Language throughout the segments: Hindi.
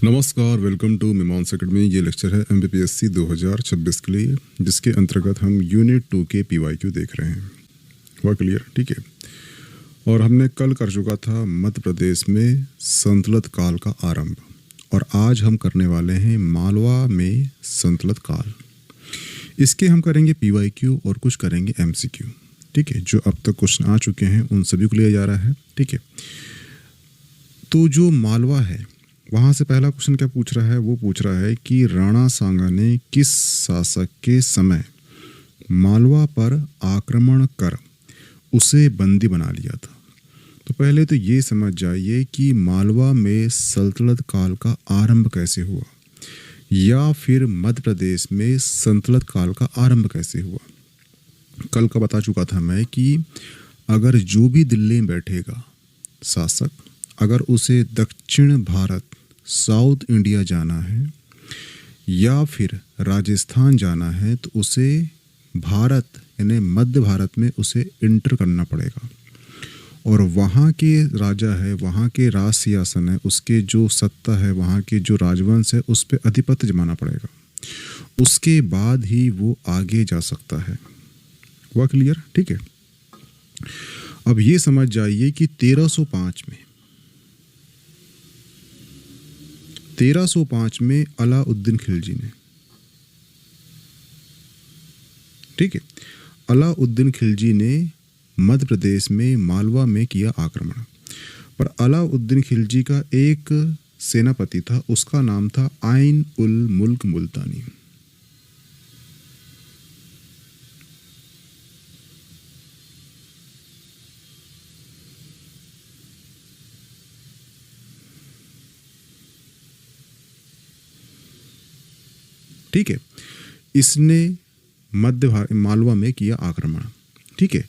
नमस्कार, वेलकम टू मीमांस अकेडमी। ये लेक्चर है MBPSC 2026 के लिए, जिसके अंतर्गत हम यूनिट 2 के PYQ देख रहे हैं। हुआ क्लियर? ठीक है। और हमने कल कर चुका था मध्य प्रदेश में संतलत काल का आरंभ, और आज हम करने वाले हैं मालवा में संतलत काल। इसके हम करेंगे PYQ और कुछ करेंगे MCQ। ठीक है, जो अब तक क्वेश्चन आ चुके हैं उन सभी को लिया जा रहा है। ठीक है, तो जो मालवा है वहाँ से पहला क्वेश्चन क्या पूछ रहा है? वो पूछ रहा है कि राणा सांगा ने किस शासक के समय मालवा पर आक्रमण कर उसे बंदी बना लिया था। तो पहले तो ये समझ जाइए कि मालवा में सल्तनत काल का आरंभ कैसे हुआ, या फिर मध्य प्रदेश में सल्तनत काल का आरंभ कैसे हुआ। कल का बता चुका था मैं कि अगर जो भी दिल्ली में बैठेगा शासक, अगर उसे दक्षिण भारत साउथ इंडिया जाना है या फिर राजस्थान जाना है, तो उसे भारत यानी मध्य भारत में उसे इंटर करना पड़ेगा, और वहाँ के राजा है, वहाँ के राज सिंहासन है, उसके जो सत्ता है, वहाँ के जो राजवंश है, उस पर अधिपत्य जमाना पड़ेगा। उसके बाद ही वो आगे जा सकता है। हुआ क्लियर? ठीक है। अब ये समझ जाइए कि 1305 में अलाउद्दीन खिलजी ने, ठीक है, अलाउद्दीन खिलजी ने मध्य प्रदेश में मालवा में किया आक्रमण। पर अलाउद्दीन खिलजी का एक सेनापति था, उसका नाम था आइन उल मुल्क मुल्तानी। ठीक है, इसने मालवा में किया आक्रमण। ठीक है,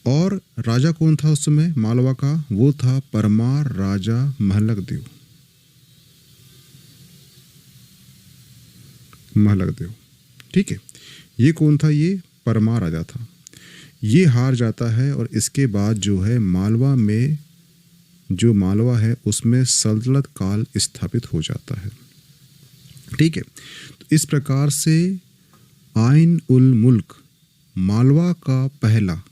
और राजा कौन था उस समय मालवा का? वो था परमार राजा महलक देव। ठीक है, ये कौन था? ये परमार राजा था। ये हार जाता है, और इसके बाद जो है मालवा में जो मालवा है उसमें सल्तनत काल स्थापित हो जाता है। ठीक है, तो इस प्रकार से आइन उल मुल्क मालवा का पहला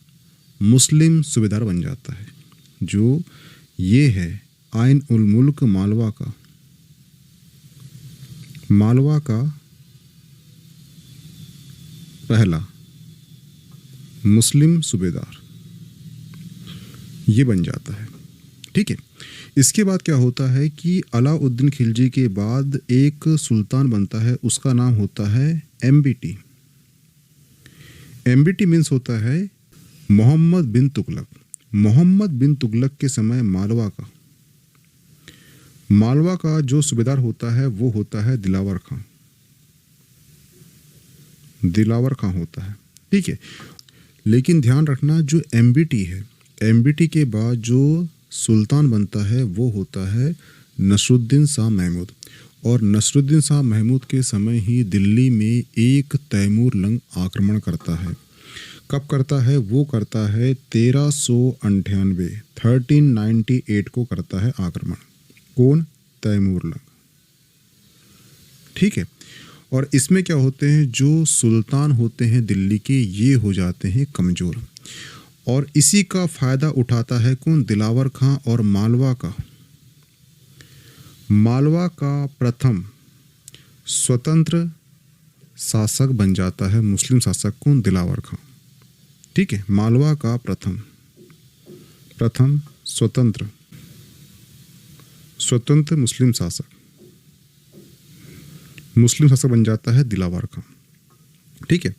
मुस्लिम सूबेदार बन जाता है। जो ये है आइन उल मुल्क मालवा का पहला मुस्लिम सूबेदार, ये बन जाता है। ठीक है, इसके बाद क्या होता है कि अलाउद्दीन खिलजी के बाद एक सुल्तान बनता है, उसका नाम होता है MBT। MBT मीन्स होता है मोहम्मद बिन तुगलक। मोहम्मद बिन तुगलक के समय मालवा का जो सूबेदार होता है वो होता है दिलावर खां होता है। ठीक है, लेकिन ध्यान रखना जो MBT है, MBT के बाद जो सुल्तान बनता है वो होता है नसरुद्दीन शाह महमूद। और नसरुद्दीन शाह महमूद के समय ही दिल्ली में एक तैमूर लंग आक्रमण करता है। कब करता है? वो करता है 1398 को करता है आक्रमण। कौन? तैमूर लंग। ठीक है, और इसमें क्या होते हैं, जो सुल्तान होते हैं दिल्ली के, ये हो जाते हैं कमज़ोर, और इसी का फायदा उठाता है कौन? दिलावर खां। और मालवा का प्रथम स्वतंत्र शासक बन जाता है मुस्लिम शासक कौन? दिलावर खां। ठीक है, मालवा का प्रथम स्वतंत्र मुस्लिम शासक बन जाता है दिलावर खां। ठीक है,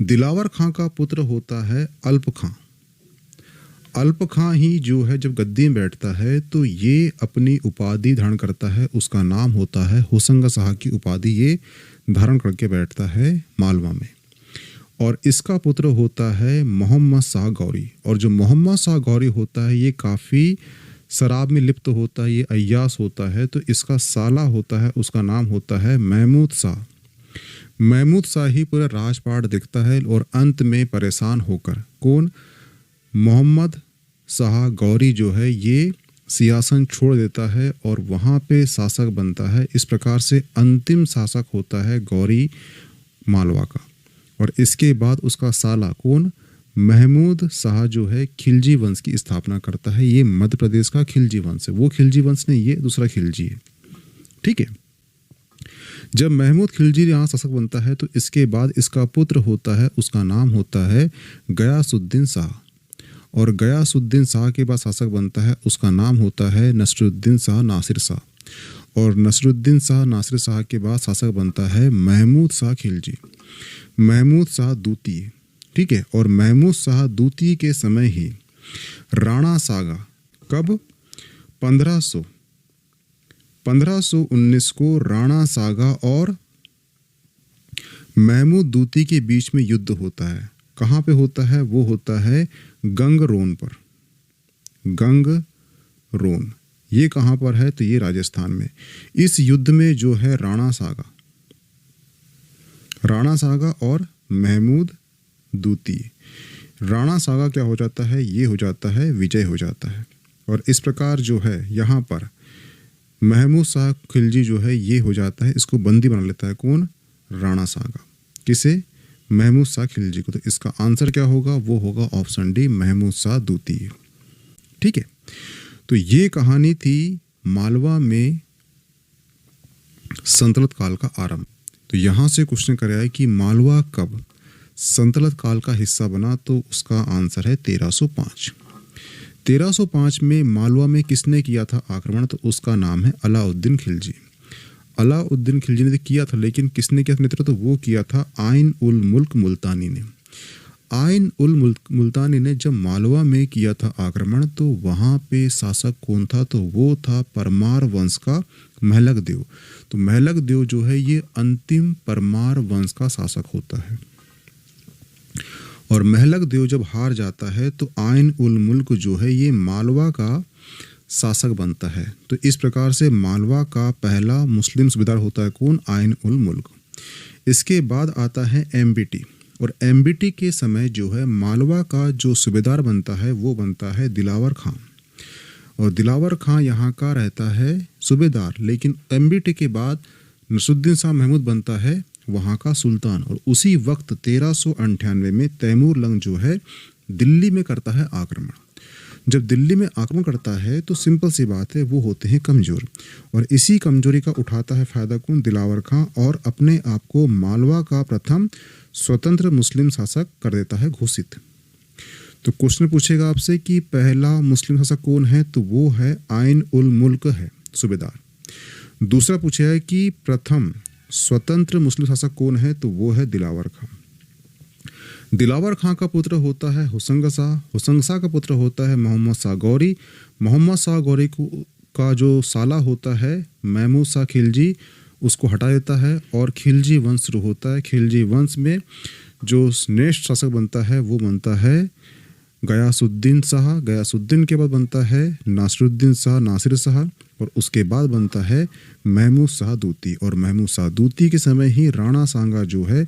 दिलावर खां का पुत्र होता है अल्प खां ही जो है जब गद्दी में बैठता है तो ये अपनी उपाधि धारण करता है, उसका नाम होता है होशंगा शाह की उपाधि ये धारण करके बैठता है मालवा में। और इसका पुत्र होता है मोहम्मद शाह गौरी। और जो मोहम्मद शाह गौरी होता है ये काफ़ी शराब में लिप्त होता है, ये अय्यास होता है, तो इसका साला होता है, उसका नाम होता है महमूद शाह ही पूरा राजपाट देखता है, और अंत में परेशान होकर कौन? मोहम्मद शाह गौरी जो है ये सिंहासन छोड़ देता है और वहाँ पे शासक बनता है। इस प्रकार से अंतिम शासक होता है गौरी मालवा का। और इसके बाद उसका साला कौन, महमूद शाह जो है खिलजी वंश की स्थापना करता है। ये मध्य प्रदेश का खिलजी वंश है, वो खिलजी वंश नहीं, ये दूसरा खिलजी है। ठीक है। जब महमूद खिलजी यहाँ शासक बनता है तो इसके बाद इसका पुत्र होता है, उसका नाम होता है गयासुद्दीन शाह। और गयासुद्दीन शाह के बाद शासक बनता है, उसका नाम होता है नसरुद्दीन शाह नासिर शाह। और नसरुद्दीन शाह नासिर शाह के बाद शासक बनता है महमूद शाह खिलजी, महमूद शाह द्वितीय। ठीक है। और महमूद शाह द्वितीय के समय ही राणा सागा, कब, 1519 को राणा सागा और महमूद द्वितीय के बीच में युद्ध होता है। कहाँ पे होता है, वो होता है गंगरोन पर। गंगरोन ये कहाँ पर है, तो ये राजस्थान में। इस युद्ध में जो है राणा सागा और महमूद द्वितीय, राणा सागा क्या हो जाता है, ये हो जाता है विजय हो जाता है। और इस प्रकार जो है यहाँ पर महमूद शाह खिलजी जो है ये हो जाता है, इसको बंदी बना लेता है कौन, राणा सागा। किसे, महमूद शाह खिलजी को। तो इसका आंसर क्या होगा, वो होगा ऑप्शन डी, महमूद शाह द्वितीय। ठीक है। तो ये कहानी थी मालवा में संतलत काल का आरंभ। तो यहाँ से क्वेश्चन कराया है कि मालवा कब संतलत काल का हिस्सा बना, तो उसका आंसर है 1305। 1305 में मालवा में किसने किया था आक्रमण, तो उसका नाम है अलाउद्दीन खिलजी। अलाउद्दीन खिलजी ने किया था, लेकिन किसने किया था नेतृत्व, तो वो किया था आइन उल मुल्क मुल्तानी ने। आइन उल मुल्क मुल्तानी ने जब मालवा में किया था आक्रमण, तो वहाँ पे शासक कौन था, तो वो था परमार वंश का महलक देव। तो महलक देव जो है ये अंतिम परमार वंश का शासक होता है। और महलक देव जब हार जाता है तो आइन उल मुल्क जो है ये मालवा का शासक बनता है। तो इस प्रकार से मालवा का पहला मुस्लिम सूबेदार होता है कौन, आइन उल मुल्क। इसके बाद आता है एमबीटी। और एमबीटी के समय जो है मालवा का जो सूबेदार बनता है वो बनता है दिलावर खां। और दिलावर खां यहाँ का रहता है सूबेदार, लेकिन एमबीटी के बाद नसरुद्दीन शाह महमूद बनता है वहाँ का सुल्तान। और उसी वक्त 1398 में तैमूर लंग जो है दिल्ली में करता है आक्रमण। जब दिल्ली में आक्रमण करता है तो सिंपल सी बात है, वो होते हैं कमज़ोर। और इसी कमजोरी का उठाता है फ़ायदा कौन, दिलावर खां, और अपने आप को मालवा का प्रथम स्वतंत्र मुस्लिम शासक कर देता है घोषित। तो क्वेश्चन पूछेगा आपसे कि पहला मुस्लिम शासक कौन है, तो वो है आइन उल मुल्क है सूबेदार। दूसरा पूछा है कि प्रथम स्वतंत्र मुस्लिम शासक कौन है, तो वो है दिलावर खां। दिलावर खां का पुत्र होता है हुसंग शाह। हुसंग शाह का पुत्र होता है मोहम्मद शाह गौरी। मोहम्मद शाह गौरी का जो साला होता है महमूद शाह खिलजी, उसको हटा देता है और खिलजी वंश शुरू होता है। खिलजी वंश में जो नेक्स्ट शासक बनता है वो बनता है गयासुद्दीन शाह। गयासुद्दीन के बाद बनता है नासिरुद्दीन शाह नासिर शाह, और उसके बाद बनता है महमूद शाह द्वितीय। और महमूद शाह द्वितीय के समय ही राणा सांगा जो है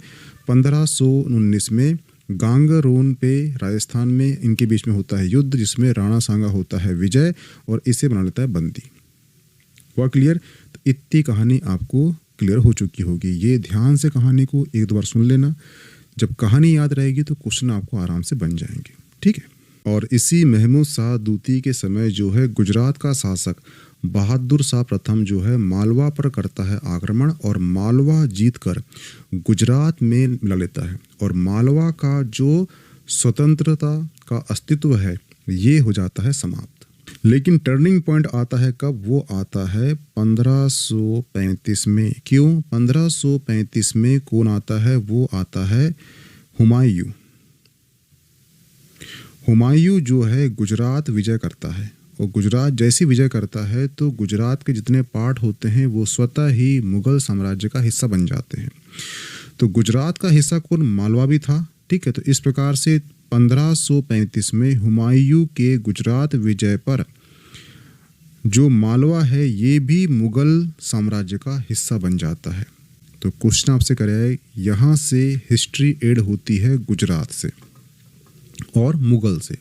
1519 में गांगरोन पे राजस्थान में इनके बीच में होता है युद्ध, जिसमें राणा सांगा होता है विजय और इसे बना लेता है बंदी। हुआ क्लियर? तो इतनी कहानी आपको क्लियर हो चुकी होगी। ये ध्यान से कहानी को एक दो बार सुन लेना, जब कहानी याद रहेगी तो क्वेश्चन आपको आराम से बन जाएंगे। ठीक है। और इसी महमूद शाह द्वितीय के समय जो है गुजरात का शासक बहादुर शाह प्रथम जो है मालवा पर करता है आक्रमण और मालवा जीतकर गुजरात में मिला लेता है। और मालवा का जो स्वतंत्रता का अस्तित्व है ये हो जाता है समाप्त। लेकिन टर्निंग पॉइंट आता है कब? वो आता है 1535 में। क्यों 1535 में? कौन आता है? वो आता है हुमायूं। हुमायूं जो है गुजरात विजय करता है, और गुजरात जैसी विजय करता है तो गुजरात के जितने पार्ट होते हैं वो स्वतः ही मुगल साम्राज्य का हिस्सा बन जाते हैं। तो गुजरात का हिस्सा कौन? मालवा भी था। ठीक है। तो इस प्रकार से 1535 में हुमायूं के गुजरात विजय पर जो मालवा है ये भी मुगल साम्राज्य का हिस्सा बन जाता है। तो क्वेश्चन आपसे कराए, यहाँ से हिस्ट्री एड होती है गुजरात से और मुगल से।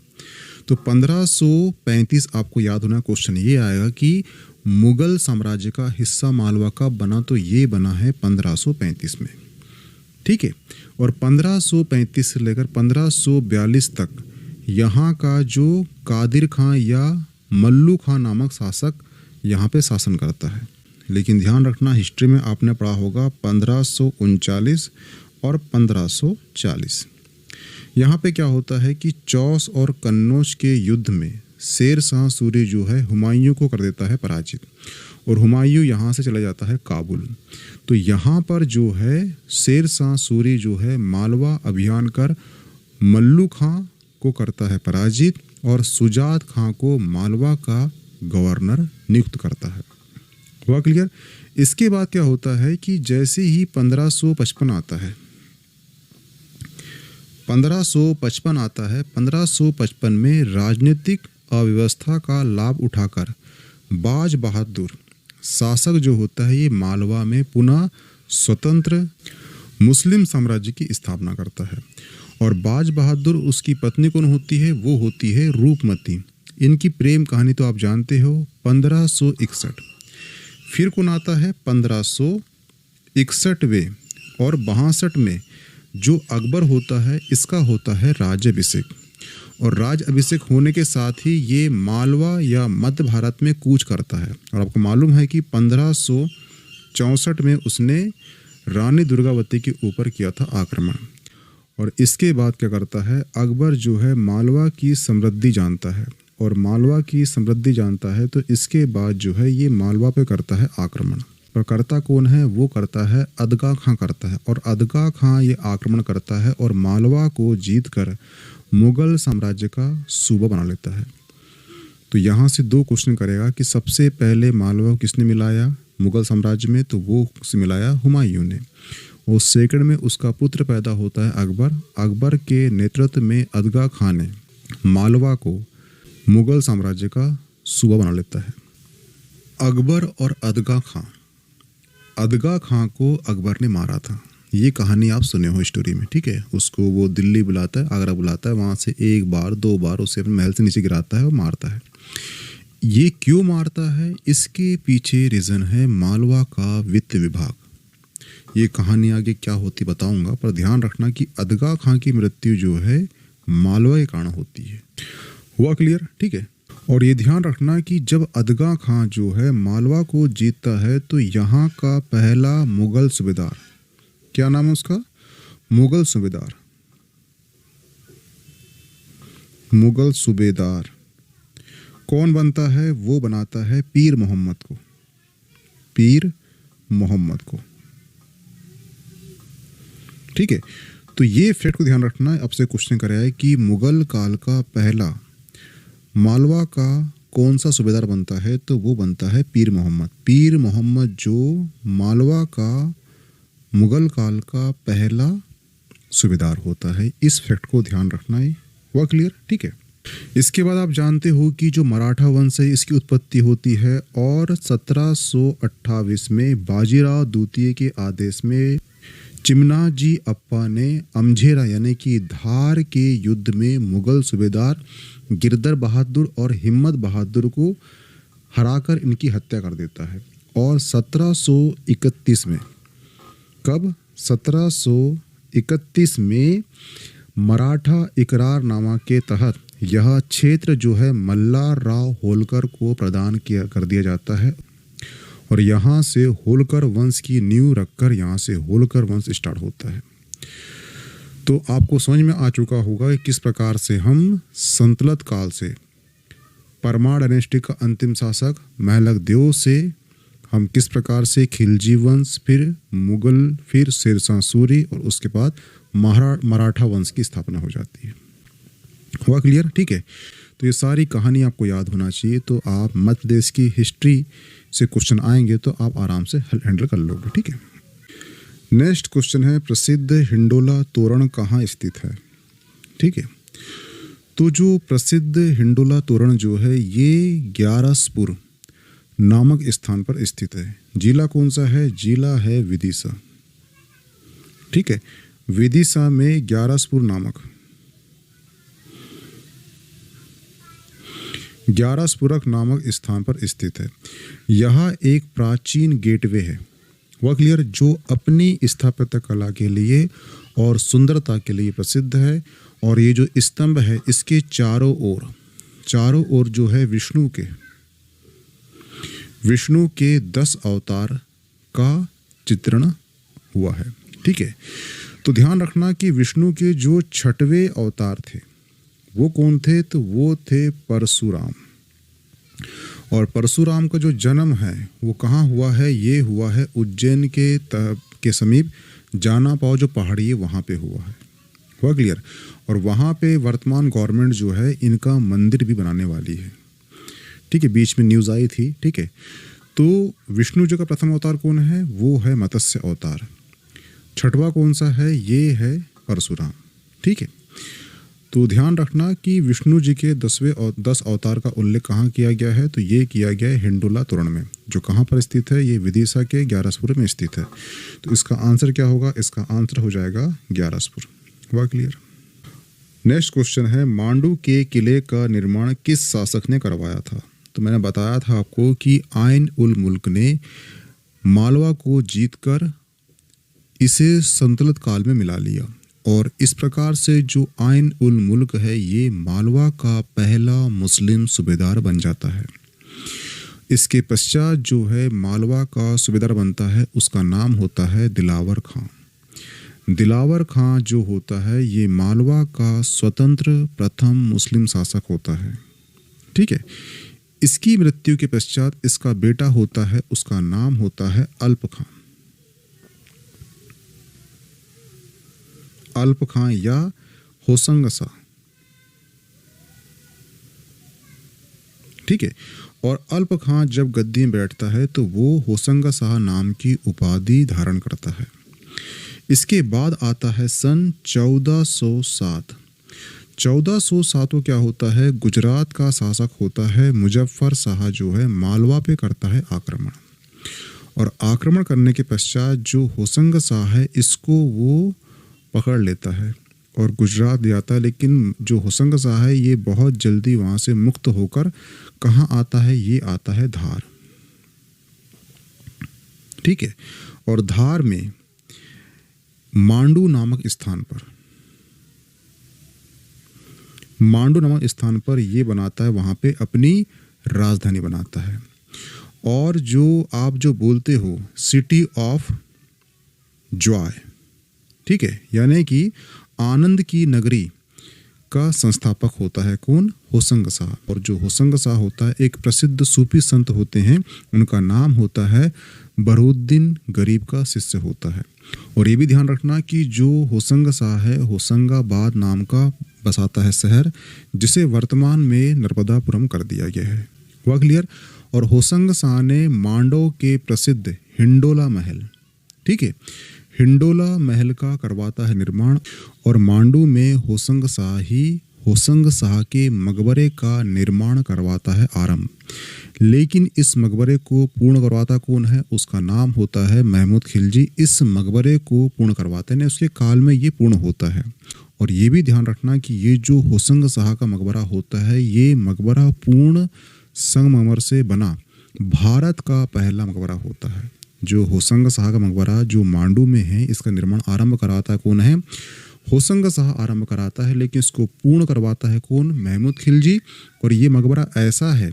तो 1535 आपको याद होना, क्वेश्चन ये आएगा कि मुगल साम्राज्य का हिस्सा मालवा कब बना, तो ये बना है 1535 में। ठीक है, और 1535 से लेकर 1542 तक यहाँ का जो कादिर खां या मल्लू खां नामक शासक यहाँ पे शासन करता है। लेकिन ध्यान रखना, हिस्ट्री में आपने पढ़ा होगा 1539 और 1540। यहाँ पे क्या होता है कि चौस और कन्नौज के युद्ध में शेर शाह सूरी जो है हुमायूं को कर देता है पराजित, और हुमायूं यहाँ से चला जाता है काबुल। तो यहाँ पर जो है शेर शाह सूरी जो है मालवा अभियान कर मल्लू खां को करता है पराजित और सुजात खां को मालवा का गवर्नर नियुक्त करता है। हुआ क्लियर? इसके बाद क्या होता है कि जैसे ही 1555 आता है, 1555 आता है, 1555 में राजनीतिक अव्यवस्था का लाभ उठाकर बाज बहादुर शासक जो होता है ये मालवा में पुनः स्वतंत्र मुस्लिम साम्राज्य की स्थापना करता है। और बाज बहादुर, उसकी पत्नी कौन होती है? वो होती है रूपमती। इनकी प्रेम कहानी तो आप जानते हो। 1561 फिर कौन आता है? 1561वें और 62 में जो अकबर होता है इसका होता है राज्याभिषेक, और राज्याभिषेक होने के साथ ही ये मालवा या मध्य भारत में कूच करता है। और आपको मालूम है कि 1564 में उसने रानी दुर्गावती के ऊपर किया था आक्रमण। और इसके बाद क्या करता है? अकबर जो है मालवा की समृद्धि जानता है, और मालवा की समृद्धि जानता है तो इसके बाद जो है ये मालवा पे करता है आक्रमण। और करता कौन है? वो करता है अदगा खां करता है, और अदगा खां ये आक्रमण करता है और मालवा को जीत कर मुगल साम्राज्य का सूबा बना लेता है। तो यहाँ से दो क्वेश्चन करेगा कि सबसे पहले मालवा को किसने मिलाया मुगल साम्राज्य में, तो वो मिलाया हुमायूं ने। और सेकंड में उसका पुत्र पैदा होता है अकबर। अकबर के नेतृत्व में अदगा खां ने मालवा को मुगल साम्राज्य का सूबा बना लेता है। अकबर और अदगा खां को अकबर ने मारा था। ये कहानी आप सुने हो स्टोरी में, ठीक है। उसको वो दिल्ली बुलाता है, आगरा बुलाता है, वहाँ से एक बार दो बार उसे अपने महल से नीचे गिराता है और मारता है। ये क्यों मारता है? इसके पीछे रीज़न है मालवा का वित्त विभाग। ये कहानी आगे क्या होती बताऊंगा, पर ध्यान रखना कि अदगा खां की मृत्यु जो है मालवा के कारण होती है। हुआ क्लियर? ठीक है। और ये ध्यान रखना कि जब अदगा खां जो है मालवा को जीतता है तो यहाँ का पहला मुगल सूबेदार, क्या नाम है उसका? मुगल सूबेदार कौन बनता है? वो बनाता है पीर मोहम्मद को। ठीक है। तो ये फैक्ट को ध्यान रखना है। अब से क्वेश्चन कराया है कि मुगल काल का पहला मालवा का कौन सा सूबेदार बनता है, तो वो बनता है पीर मोहम्मद जो मालवा का मुगल काल का पहला सूबेदार होता है। इस फैक्ट को ध्यान रखना है। हुआ क्लियर? ठीक है। इसके बाद आप जानते हो कि जो मराठा वंश है इसकी उत्पत्ति होती है, और 1728 में बाजीराव द्वितीय के आदेश में चिमनाजी अप्पा ने अमझेरा यानी कि धार के युद्ध में मुगल सूबेदार गिरधर बहादुर और हिम्मत बहादुर को हराकर इनकी हत्या कर देता है। और 1731 में, कब? 1731 में मराठा इकरारनामा के तहत यह क्षेत्र जो है मल्हार राव होलकर को प्रदान कर दिया जाता है, और यहाँ से होलकर वंश की नींव रखकर यहाँ से होलकर वंश स्टार्ट होता है। तो आपको समझ में आ चुका होगा कि किस प्रकार से हम संतलत काल से परमार डायनेस्टी का अंतिम शासक महलक देव से हम किस प्रकार से खिलजी वंश, फिर मुगल, फिर शेरशाह सूरी, और उसके बाद मराठा वंश की स्थापना हो जाती है। हुआ क्लियर? ठीक है। तो ये सारी कहानी आपको याद होना चाहिए। तो आप मध्य प्रदेश की हिस्ट्री से क्वेश्चन आएंगे तो आप आराम से हैंडल कर लोगे। ठीक है। नेक्स्ट क्वेश्चन है, प्रसिद्ध हिंडोला तोरण कहाँ स्थित है? ठीक है। तो जो प्रसिद्ध हिंडोला तोरण जो है ये ग्यारसपुर नामक स्थान पर स्थित है। जिला कौन सा है? जिला है विदिशा। ठीक है। विदिशा में ग्यारसपुर नामक ग्यारसपुरक नामक स्थान पर स्थित है। यह एक प्राचीन गेटवे है, वह क्लियर, जो अपनी स्थापत्य कला के लिए और सुंदरता के लिए प्रसिद्ध है। और ये जो स्तंभ है इसके चारों ओर जो है विष्णु के 10 अवतार का चित्रण हुआ है। ठीक है, तो ध्यान रखना कि विष्णु के जो 6वें अवतार थे वो कौन थे, तो वो थे परशुराम। और परशुराम का जो जन्म है वो कहाँ हुआ है, ये हुआ है उज्जैन के समीप जाना पाओ जो पहाड़ी है वहाँ पे हुआ है, हुआ क्लियर। और वहाँ पे वर्तमान गवर्नमेंट जो है इनका मंदिर भी बनाने वाली है। ठीक है, बीच में न्यूज़ आई थी। ठीक है, तो विष्णु जी का प्रथम अवतार कौन है, वो है मत्स्य अवतार। 6वां कौन सा है, ये है परशुराम। ठीक है, तो ध्यान रखना कि विष्णु जी के 10 अवतार का उल्लेख कहाँ किया गया है, तो ये किया गया है हिंडोला तोरण में, जो कहाँ पर स्थित है, ये विदिशा के ग्यारसपुर में स्थित है। तो इसका आंसर क्या होगा, इसका आंसर हो जाएगा ग्यारसपुर। हुआ क्लियर। नेक्स्ट क्वेश्चन है, मांडू के किले का निर्माण किस शासक ने करवाया था। तो मैंने बताया था आपको कि आइन उल मुल्क ने मालवा को जीतकर इसे संतुलित काल में मिला लिया, और इस प्रकार से जो आइन उल मुल्क है ये मालवा का पहला मुस्लिम सूबेदार बन जाता है। इसके पश्चात जो है मालवा का सूबेदार बनता है, उसका नाम होता है दिलावर खां। दिलावर खां जो होता है ये मालवा का स्वतंत्र प्रथम मुस्लिम शासक होता है। ठीक है, इसकी मृत्यु के पश्चात इसका बेटा होता है, उसका नाम होता है अल्प खां। अल्प खां या होसंग शाह। ठीक है, और अल्प खां जब गद्दी में बैठता है तो वो होसंग शाह नाम की उपाधि धारण करता है। इसके बाद आता है सन 1407। 1407 को क्या होता है, गुजरात का शासक होता है मुजफ्फर शाह, जो है मालवा पे करता है आक्रमण। और आक्रमण करने के पश्चात जो होसंग शाह है इसको वो पकड़ लेता है और गुजरात जाता है। लेकिन जो होसंग शाह है ये बहुत जल्दी वहाँ से मुक्त होकर कहाँ आता है, ये आता है धार। ठीक है, और धार में मांडू नामक स्थान पर ये बनाता है, वहाँ पे अपनी राजधानी बनाता है। और जो आप जो बोलते हो सिटी ऑफ जॉय, ठीक है, यानी कि आनंद की नगरी का संस्थापक होता है कौन, होसंग शाह। और जो होसंग शाह होता है एक प्रसिद्ध सूफी संत होते हैं, उनका नाम होता है बरूद्दीन गरीब का शिष्य होता है। और ये भी ध्यान रखना कि जो होसंग शाह है होसंगाबाद नाम का बसाता है शहर, जिसे वर्तमान में नर्मदापुरम कर दिया गया है। हुआ क्लियर। और होसंग शाह ने मांडव के प्रसिद्ध हिंडोला महल, ठीक है, हिंडोला महल का करवाता है निर्माण। और मांडू में होसंग शाह के मकबरे का निर्माण करवाता है आरंभ। लेकिन इस मकबरे को पूर्ण करवाता कौन है, उसका नाम होता है महमूद खिलजी। इस मकबरे को पूर्ण करवाते हैं, उसके काल में ये पूर्ण होता है। और ये भी ध्यान रखना कि ये जो होसंग शाह का मकबरा होता है, ये मकबरा पूर्ण संगमरमर से बना भारत का पहला मकबरा होता है। जो होसंग शाह का मकबरा जो मांडू में है, इसका निर्माण आरंभ कराता है कौन है, होसंग शाह आरंभ कराता है। लेकिन इसको पूर्ण करवाता है कौन, महमूद खिलजी। और ये मकबरा ऐसा है,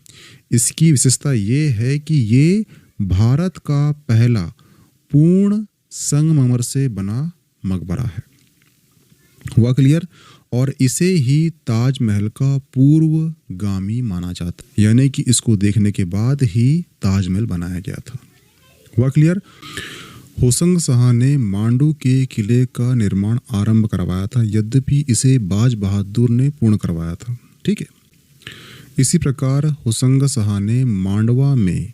इसकी विशेषता ये है कि ये भारत का पहला पूर्ण संगमरमर से बना मकबरा है। हुआ क्लियर। और इसे ही ताजमहल का पूर्वगामी माना जाता है, यानी कि इसको देखने के बाद ही ताजमहल बनाया गया था। हुआ क्लियर। होसंग शाह ने मांडू के किले का निर्माण आरंभ करवाया था, यद्यपि इसे बाज बहादुर ने पूर्ण करवाया था। ठीक है। इसी प्रकार होसंग शाह ने मांडवा में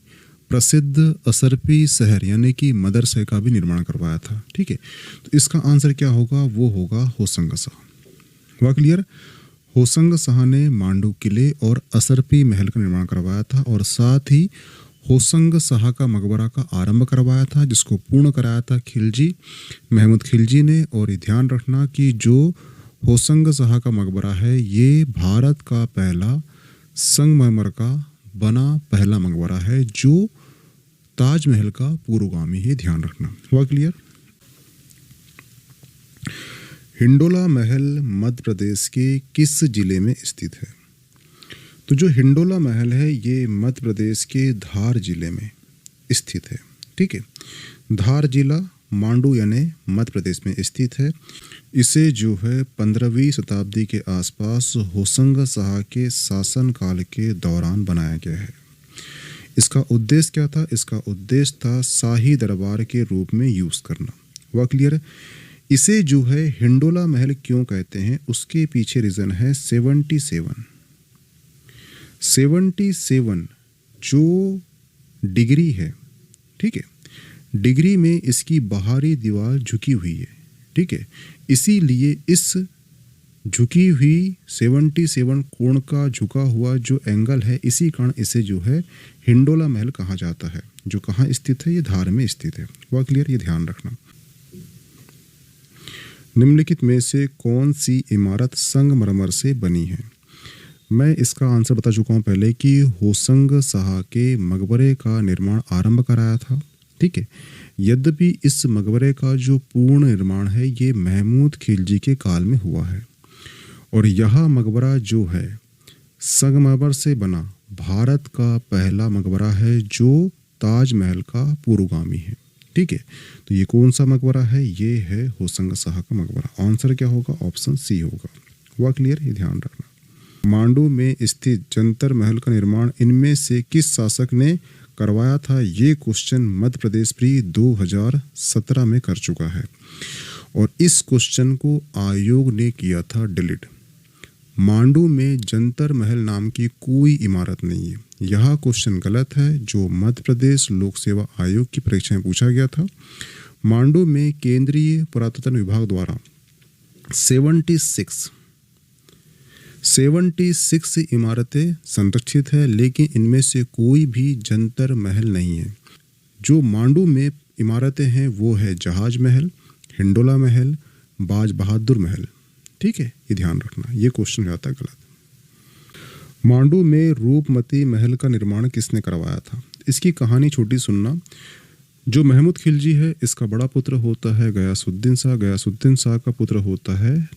प्रसिद्ध असरपी शहर यानी कि मदरसे का भी निर्माण करवाया था। ठीक है, तो इसका आंसर क्या होगा, वो होगा होसंग शाह। हुआ क्लियर। होसंग शाह ने मांडू किले और असरपी महल का निर्माण करवाया था, और साथ ही होसंग शाह का मकबरा का आरंभ करवाया था, जिसको पूर्ण कराया था खिलजी, महमूद खिलजी ने। और ध्यान रखना कि जो होसंग शाह का मकबरा है, ये भारत का पहला संगमरमर का बना पहला मकबरा है जो ताजमहल का पूर्वगामी है, ध्यान रखना। हुआ क्लियर? हिंडोला महल मध्य प्रदेश के किस जिले में स्थित है? तो जो हिंडोला महल है ये मध्य प्रदेश के धार जिले में स्थित है, ठीक है। धार जिला मांडू यानी मध्य प्रदेश में स्थित है। इसे जो है 15वीं शताब्दी के आसपास होशंग शाह के शासनकाल के दौरान बनाया गया है। इसका उद्देश्य क्या था? इसका उद्देश्य था शाही दरबार के रूप में यूज़ करना। वह क्लियर? इसे जो है हिंडोला महल क्यों कहते हैं उसके पीछे रीज़न है 77 जो डिग्री है, ठीक है, डिग्री में इसकी बाहरी दीवार झुकी हुई है, ठीक है। इसीलिए इस झुकी हुई 77 कोण का झुका हुआ जो एंगल है, इसी कारण इसे जो है हिंडोला महल कहा जाता है। जो कहाँ स्थित है? ये धार में स्थित है। वह क्लियर? ये ध्यान रखना। निम्नलिखित में से कौन सी इमारत संगमरमर से बनी है? मैं इसका आंसर बता चुका हूँ पहले कि होशंग शाह के मकबरे का निर्माण आरंभ कराया था, ठीक है। यद्यपि इस मकबरे का जो पूर्ण निर्माण है ये महमूद खिलजी के काल में हुआ है और यह मकबरा जो है संगमरमर से बना भारत का पहला मकबरा है जो ताजमहल का पूर्वगामी है, ठीक है। तो ये कौन सा मकबरा है? ये है होशंग शाह का मकबरा। आंसर क्या होगा? ऑप्शन सी होगा। हुआ क्लियर? ये ध्यान रखना। मांडू में स्थित जंतर महल का निर्माण इनमें से किस शासक ने करवाया था? ये क्वेश्चन मध्य प्रदेश प्री 2017 में कर चुका है और इस क्वेश्चन को आयोग ने किया था डिलीट। मांडू में जंतर महल नाम की कोई इमारत नहीं है। यह क्वेश्चन गलत है जो मध्य प्रदेश लोक सेवा आयोग की परीक्षा में पूछा गया था। मांडू में केंद्रीय पुरातत्व विभाग द्वारा 76 इमारतें संरक्षित है, लेकिन इनमें से कोई भी जंतर महल नहीं है। जो मांडू में इमारतें हैं वो है जहाज महल, हिंडोला महल, बाज बहादुर महल, ठीक है। ये ध्यान रखना, ये क्वेश्चन जाता है गलत। मांडू में रूपमती महल का निर्माण किसने करवाया था? इसकी कहानी छोटी सुनना। जो महमूद खिलजी है इसका बड़ा पुत्र होता है गयासुद्दीन शाह। गयासुद्दीन शाह का पुत्र होता है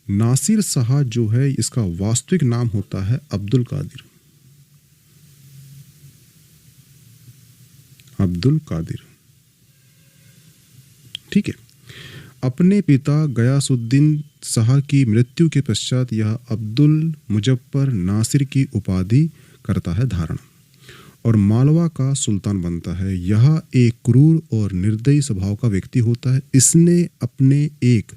नासिर शाह जो है इसका वास्तविक नाम होता है अब्दुल कादिर, ठीक है। अपने पिता गयासुद्दीन शाह की मृत्यु के पश्चात यह अब्दुल मुजफ्फर नासिर की उपाधि करता है धारण और मालवा का सुल्तान बनता है। यह एक क्रूर और निर्दयी स्वभाव का व्यक्ति होता है। इसने अपने एक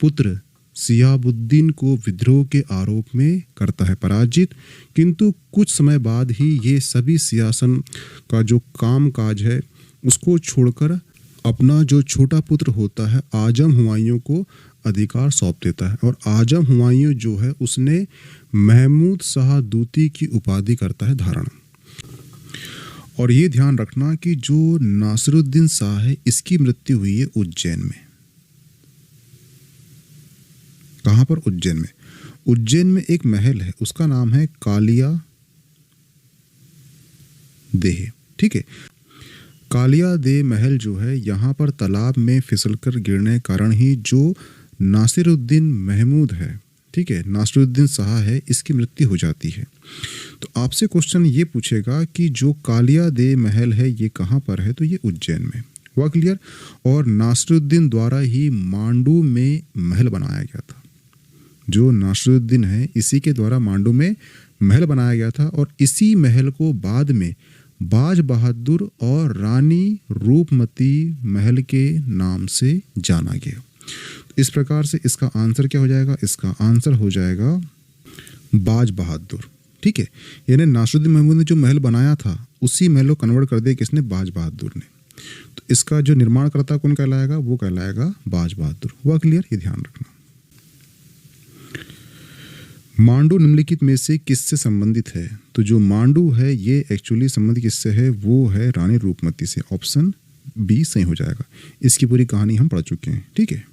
पुत्र सियाबुद्दीन को विद्रोह के आरोप में करता है पराजित, किंतु कुछ समय बाद ही ये सभी सियासन का जो काम काज है उसको छोड़कर अपना जो छोटा पुत्र होता है आजम हुमायूं को अधिकार सौंप देता है और आजम हुमायूं जो है उसने महमूद शाह दूती की उपाधि करता है धारण। और ये ध्यान रखना कि जो नासिरुद्दीन शाह है इसकी मृत्यु हुई है उज्जैन में। कहाँ पर? उज्जैन में। उज्जैन में एक महल है उसका नाम है कालिया देह, ठीक है। कालिया दे महल जो है यहाँ पर तालाब में फिसलकर गिरने के कारण ही जो नासिरुद्दीन महमूद है, ठीक है, नासिरुद्दीन शाह है, इसकी मृत्यु हो जाती है। तो आपसे क्वेश्चन ये पूछेगा कि जो कालिया दे महल है ये कहाँ पर है? तो ये उज्जैन में। हुआ क्लियर? और नासिरुद्दीन द्वारा ही मांडू में महल बनाया गया था। जो नासिरुद्दीन है इसी के द्वारा मांडू में महल बनाया गया था और इसी महल को बाद में बाज बहादुर और रानी रूपमती महल के नाम से जाना गया। इस प्रकार से इसका आंसर क्या हो जाएगा? इसका आंसर हो जाएगा बाज बहादुर, ठीक है। यानी नासिरुद्दीन महमूद ने जो महल बनाया था उसी महल को कन्वर्ट कर दिया किसने? बाज बहादुर ने। तो इसका जो निर्माणकर्ता कौन कहलाएगा? वो कहलाएगा बाज बहादुर। हुआ क्लियर? ये ध्यान रखना। मांडू निम्नलिखित में से किससे संबंधित है? तो जो मांडू है ये एक्चुअली संबंधित किससे है? वो है रानी रूपमती से। ऑप्शन बी सही हो जाएगा। इसकी पूरी कहानी हम पढ़ चुके हैं, ठीक है।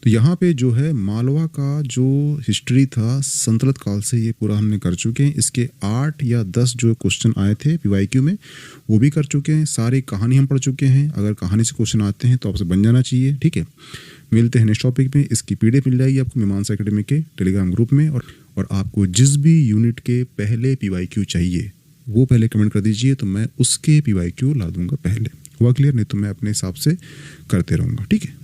तो यहाँ पे जो है मालवा का जो हिस्ट्री था संतलत काल से, ये पूरा हमने कर चुके हैं। इसके 8 या 10 जो क्वेश्चन आए थे पीवाईक्यू में वो भी कर चुके हैं। सारी कहानी हम पढ़ चुके हैं। अगर कहानी से क्वेश्चन आते हैं तो आपसे बन जाना चाहिए, ठीक है। मिलते हैं नेक्स्ट टॉपिक में। इसकी पीडीएफ मिल जाएगी आपको मीमांसा एकेडमी के टेलीग्राम ग्रुप में। और आपको जिस भी यूनिट के पहले पीवाईक्यू चाहिए वो पहले कमेंट कर दीजिए, तो मैं उसके पीवाईक्यू ला दूंगा पहले। हुआ क्लियर? नहीं तो मैं अपने हिसाब से करते रहूँगा, ठीक है।